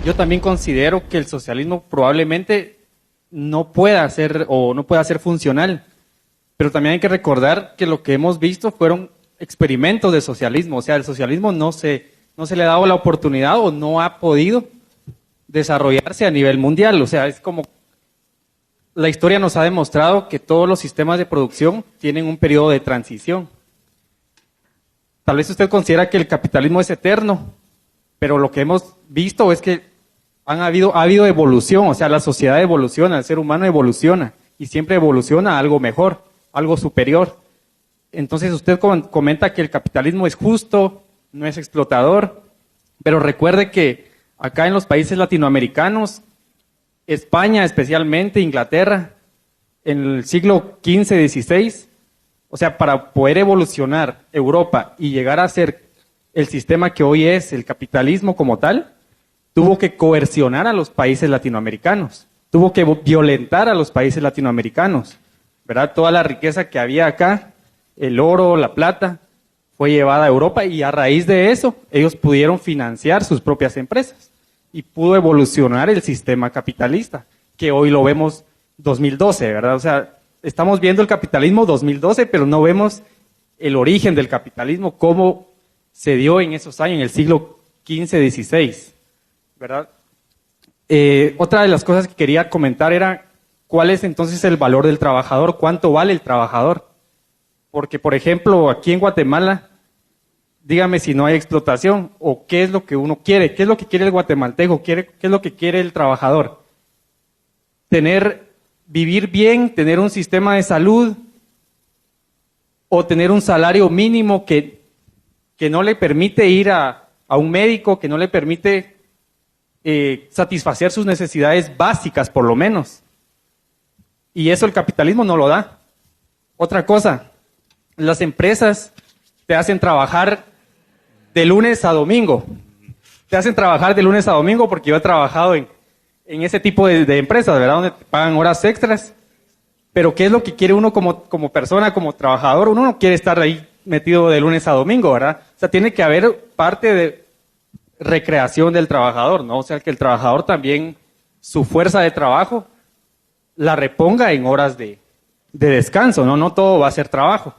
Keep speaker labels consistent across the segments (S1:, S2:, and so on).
S1: Yo también considero que el socialismo probablemente no pueda ser o no pueda ser funcional, pero también hay que recordar que lo que hemos visto fueron experimentos de socialismo, o sea, el socialismo no se le ha dado la oportunidad o no ha podido desarrollarse a nivel mundial, o sea, es como la historia nos ha demostrado que todos los sistemas de producción tienen un periodo de transición. Tal vez usted considera que el capitalismo es eterno, pero lo que hemos visto es que ha habido evolución, o sea, la sociedad evoluciona, el ser humano evoluciona y siempre evoluciona a algo mejor, algo superior. Entonces usted comenta que el capitalismo es justo, no es explotador, pero recuerde que acá en los países latinoamericanos, España especialmente, Inglaterra, en el siglo XV, XVI, o sea, para poder evolucionar Europa y llegar a ser el sistema que hoy es el capitalismo como tal, tuvo que coercionar a los países latinoamericanos, tuvo que violentar a los países latinoamericanos, ¿verdad? Toda la riqueza que había acá, el oro, la plata, fue llevada a Europa y a raíz de eso ellos pudieron financiar sus propias empresas y pudo evolucionar el sistema capitalista, que hoy lo vemos 2012, ¿verdad? O sea, estamos viendo el capitalismo 2012, pero no vemos el origen del capitalismo, cómo se dio en esos años, en el siglo XV, XVI, ¿verdad? Otra de las cosas que quería comentar era cuál es entonces el valor del trabajador, cuánto vale el trabajador. Porque, por ejemplo, aquí en Guatemala, dígame si no hay explotación o qué es lo que uno quiere, qué es lo que quiere el guatemalteco, qué es lo que quiere el trabajador. Vivir bien, tener un sistema de salud o tener un salario mínimo que no le permite ir a un médico, que no le permite satisfacer sus necesidades básicas, por lo menos. Y eso el capitalismo no lo da. Otra cosa, las empresas te hacen trabajar de lunes a domingo. Te hacen trabajar de lunes a domingo porque yo he trabajado en ese tipo de empresas, ¿verdad? Donde te pagan horas extras. Pero ¿qué es lo que quiere uno como persona, como trabajador? Uno no quiere estar ahí metido de lunes a domingo, ¿verdad? O sea, tiene que haber parte de recreación del trabajador, ¿no? O sea, que el trabajador también, su fuerza de trabajo, la reponga en horas de descanso, ¿no? No todo va a ser trabajo.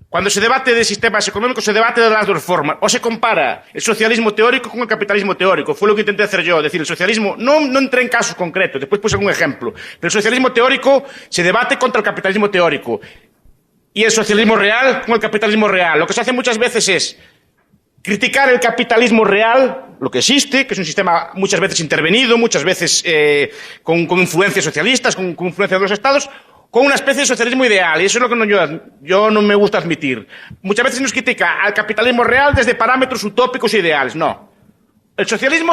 S2: Cuando se debate de sistemas económicos, se debate de las dos formas. O se compara el socialismo teórico con el capitalismo teórico. Fue lo que intenté hacer yo. Es decir, el socialismo, no entré en casos concretos, después puse algún ejemplo. Pero el socialismo teórico se debate contra el capitalismo teórico. Y el socialismo real con el capitalismo real. Lo que se hace muchas veces es criticar el capitalismo real, lo que existe, que es un sistema muchas veces intervenido, muchas veces con influencias socialistas, con influencia de los estados, con una especie de socialismo ideal, y eso es lo que yo no me gusta admitir. Muchas veces nos critica al capitalismo real desde parámetros utópicos e ideales. No. El socialismo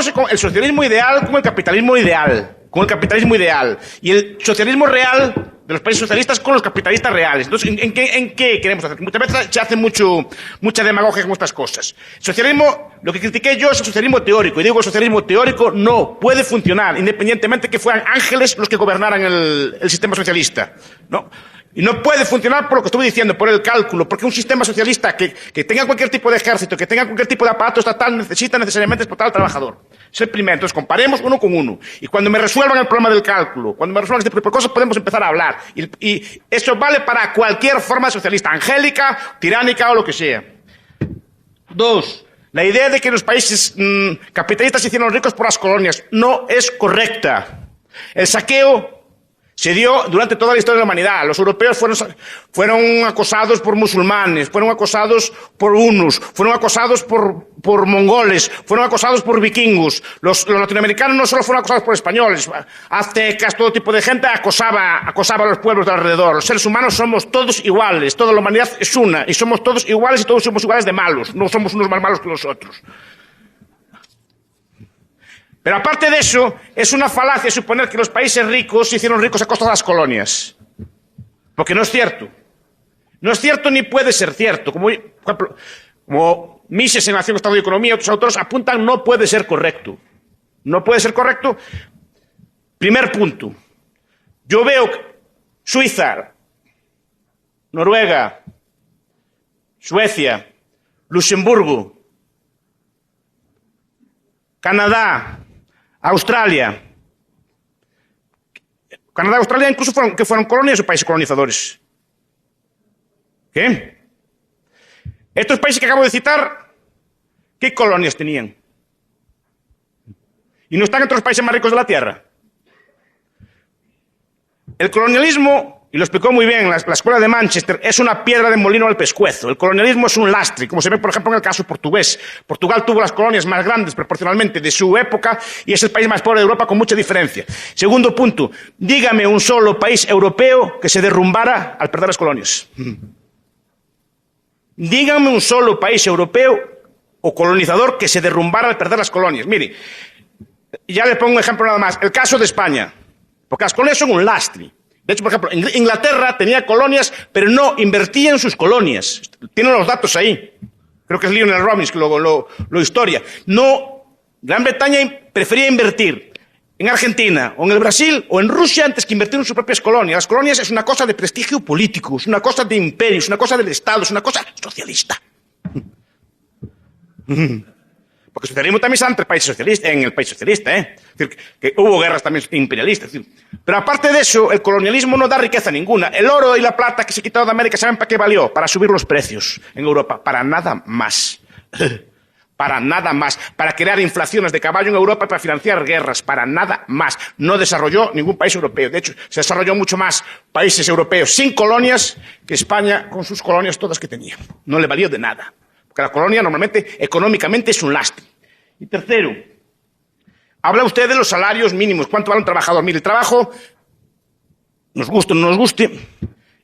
S2: ideal con el capitalismo ideal. Con el capitalismo ideal. Y el socialismo real de los países socialistas con los capitalistas reales. Entonces, ¿en qué queremos hacer? Muchas veces se hace mucha demagogia con estas cosas. El socialismo, lo que critiqué yo es el socialismo teórico. Y digo, el socialismo teórico no puede funcionar, independientemente que fueran ángeles los que gobernaran el sistema socialista. ¿No? Y no puede funcionar por lo que estuve diciendo, por el cálculo, porque un sistema socialista que tenga cualquier tipo de ejército, que tenga cualquier tipo de aparato estatal, necesita necesariamente explotar al trabajador. Es el primero. Entonces, comparemos uno con uno. Y cuando me resuelvan el problema del cálculo, cuando me resuelvan este tipo de cosas, podemos empezar a hablar. Y eso vale para cualquier forma socialista, angélica, tiránica o lo que sea. Dos, la idea de que los países capitalistas se hicieron ricos por las colonias no es correcta. El saqueo se dio durante toda la historia de la humanidad. Los europeos fueron acosados por musulmanes, fueron acosados por hunos, fueron acosados por mongoles, fueron acosados por vikingos. Los latinoamericanos no solo fueron acosados por españoles, aztecas, todo tipo de gente acosaba a los pueblos de alrededor. Los seres humanos somos todos iguales, toda la humanidad es una, y somos todos iguales y todos somos iguales de malos, no somos unos más malos que los otros. Pero aparte de eso, es una falacia suponer que los países ricos se hicieron ricos a costa de las colonias. Porque no es cierto. No es cierto ni puede ser cierto. Como Mises en Nación, Estado y Economía y otros autores apuntan, no puede ser correcto. No puede ser correcto. Primer punto. Yo veo Suiza, Noruega, Suecia, Luxemburgo, Canadá, Australia. Canadá y Australia incluso fueron colonias o países colonizadores. ¿Qué? Estos países que acabo de citar, ¿qué colonias tenían? ¿Y no están entre los países más ricos de la Tierra? El colonialismo, y lo explicó muy bien la escuela de Manchester, es una piedra de molino al pescuezo. El colonialismo es un lastre, como se ve, por ejemplo, en el caso portugués. Portugal tuvo las colonias más grandes proporcionalmente de su época y es el país más pobre de Europa con mucha diferencia. Segundo punto, dígame un solo país europeo que se derrumbara al perder las colonias. Dígame un solo país europeo o colonizador que se derrumbara al perder las colonias. Mire, ya le pongo un ejemplo nada más. El caso de España. Porque las colonias son un lastre. De hecho, por ejemplo, Inglaterra tenía colonias, pero no invertía en sus colonias. Tienen los datos ahí. Creo que es Lionel Robbins que lo historia. No, Gran Bretaña prefería invertir en Argentina, o en el Brasil, o en Rusia, antes que invertir en sus propias colonias. Las colonias es una cosa de prestigio político, es una cosa de imperio, es una cosa del Estado, es una cosa socialista. Porque el socialismo también está en el país socialista, ¿eh? Es decir, que hubo guerras también imperialistas. Es decir, pero aparte de eso, el colonialismo no da riqueza ninguna. El oro y la plata que se quitaron de América, ¿saben para qué valió? Para subir los precios en Europa. Para nada más. Para nada más. Para crear inflaciones de caballo en Europa y para financiar guerras. Para nada más. No desarrolló ningún país europeo. De hecho, se desarrolló mucho más países europeos sin colonias que España con sus colonias todas que tenía. No le valió de nada. Porque la colonia normalmente, económicamente, es un lastre. Y tercero, habla usted de los salarios mínimos. ¿Cuánto vale un trabajador? Mire, el trabajo, nos guste o no nos guste,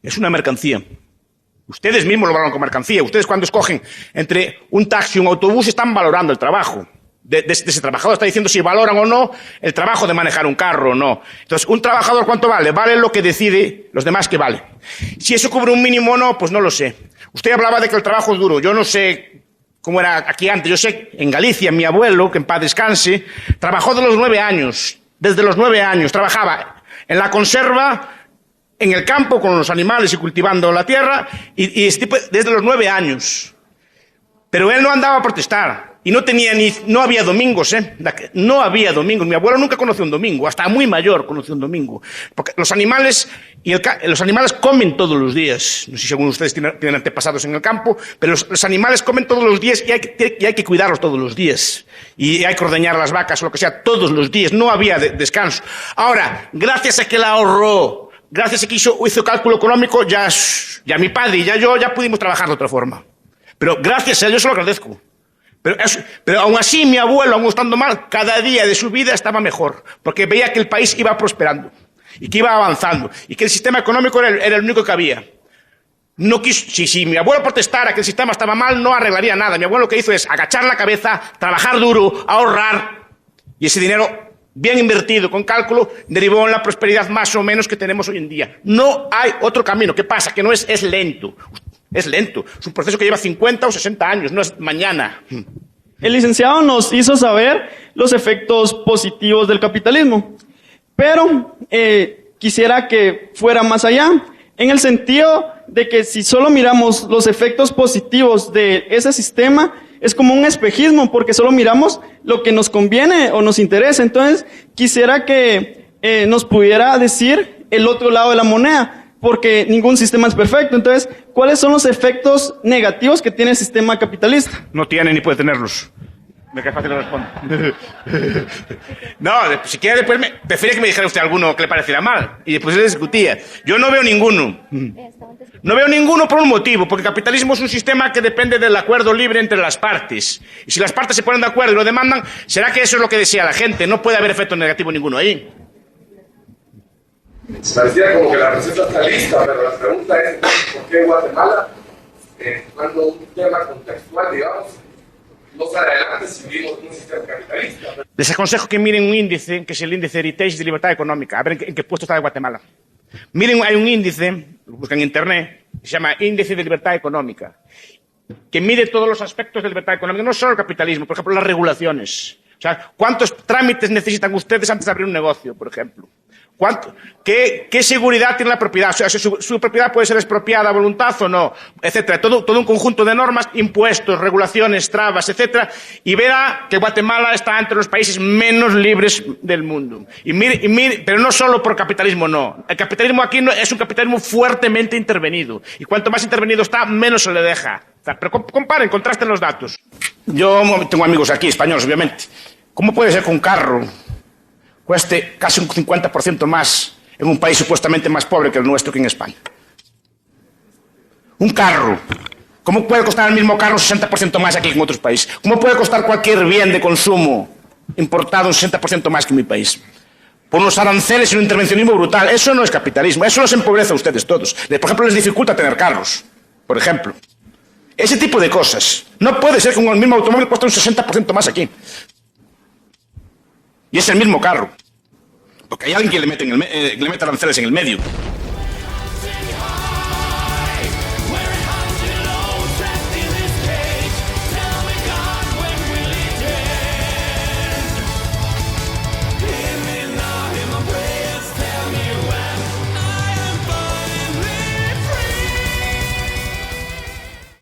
S2: es una mercancía. Ustedes mismos lo valoran como mercancía. Ustedes cuando escogen entre un taxi y un autobús están valorando el trabajo. De ese trabajador está diciendo si valoran o no el trabajo de manejar un carro o no. Entonces, ¿un trabajador cuánto vale? Vale lo que decide los demás que vale. Si eso cubre un mínimo o no, pues no lo sé. Usted hablaba de que el trabajo es duro. Yo no sé cómo era aquí antes. Yo sé, en Galicia, mi abuelo, que en paz descanse, trabajó de los 9 años. Desde los 9 años. Trabajaba en la conserva, en el campo, con los animales y cultivando la tierra, y desde los 9 años. Pero él no andaba a protestar. Y no había domingos, ¿eh? No había domingos. Mi abuelo nunca conoció un domingo. Hasta muy mayor conoció un domingo. Porque los animales comen todos los días. No sé si algunos de ustedes tienen antepasados en el campo, pero los animales comen todos los días y hay que cuidarlos todos los días. Y hay que ordeñar las vacas o lo que sea todos los días. No había descanso. Ahora, gracias a que la ahorró, gracias a que hizo cálculo económico, ya mi padre y yo ya pudimos trabajar de otra forma. Pero gracias a él, yo se lo agradezco. Pero aún así, mi abuelo, aún estando mal, cada día de su vida estaba mejor, porque veía que el país iba prosperando, y que iba avanzando, y que el sistema económico era el único que había. No quiso, si mi abuelo protestara que el sistema estaba mal, no arreglaría nada. Mi abuelo lo que hizo es agachar la cabeza, trabajar duro, ahorrar, y ese dinero, bien invertido, con cálculo, derivó en la prosperidad más o menos que tenemos hoy en día. No hay otro camino. ¿Qué pasa? Que no es lento. Es lento. Es un proceso que lleva 50 o 60 años, no es mañana.
S3: El licenciado nos hizo saber los efectos positivos del capitalismo, pero quisiera que fuera más allá, en el sentido de que si solo miramos los efectos positivos de ese sistema, es como un espejismo, porque solo miramos lo que nos conviene o nos interesa. Entonces, quisiera que nos pudiera decir el otro lado de la moneda, porque ningún sistema es perfecto. Entonces, ¿cuáles son los efectos negativos que tiene el sistema capitalista?
S2: No tiene ni puede tenerlos. Me cae fácil responder. No, si quiere después prefiero que me dijera usted alguno que le pareciera mal. Y después se discutía. Yo no veo ninguno. No veo ninguno por un motivo. Porque el capitalismo es un sistema que depende del acuerdo libre entre las partes. Y si las partes se ponen de acuerdo y lo demandan, ¿será que eso es lo que desea la gente? No puede haber efecto negativo ninguno ahí.
S4: Parecía como que la receta está lista, pero la pregunta es ¿por qué Guatemala, cuando un tema contextual, digamos, no sale adelante si vivimos en un sistema capitalista?
S2: Les aconsejo que miren un índice, que es el índice Heritage de Libertad Económica, a ver en qué puesto está de Guatemala. Miren, hay un índice, lo buscan en internet, que se llama Índice de Libertad Económica, que mide todos los aspectos de libertad económica, no solo el capitalismo, por ejemplo, las regulaciones. O sea, ¿cuántos trámites necesitan ustedes antes de abrir un negocio, por ejemplo? ¿Qué seguridad tiene la propiedad? O sea, si su propiedad puede ser expropiada a voluntad o no, etcétera. Todo un conjunto de normas, impuestos, regulaciones, trabas, etcétera. Y verá que Guatemala está entre los países menos libres del mundo. Pero no solo por capitalismo, no. El capitalismo aquí es un capitalismo fuertemente intervenido. Y cuanto más intervenido está, menos se le deja. O sea, pero comparen, contrasten los datos. Yo tengo amigos aquí, españoles, obviamente. ¿Cómo puede ser que un carro cueste casi un 50% más en un país supuestamente más pobre que el nuestro, que en España? Un carro. ¿Cómo puede costar el mismo carro un 60% más aquí que en otros países? ¿Cómo puede costar cualquier bien de consumo importado un 60% más que en mi país? Por unos aranceles y un intervencionismo brutal. Eso no es capitalismo. Eso los empobrece a ustedes todos. Por ejemplo, les dificulta tener carros. Por ejemplo. Ese tipo de cosas. No puede ser que un mismo automóvil cueste un 60% más aquí. Y es el mismo carro. Porque hay alguien que le mete aranceles en el medio.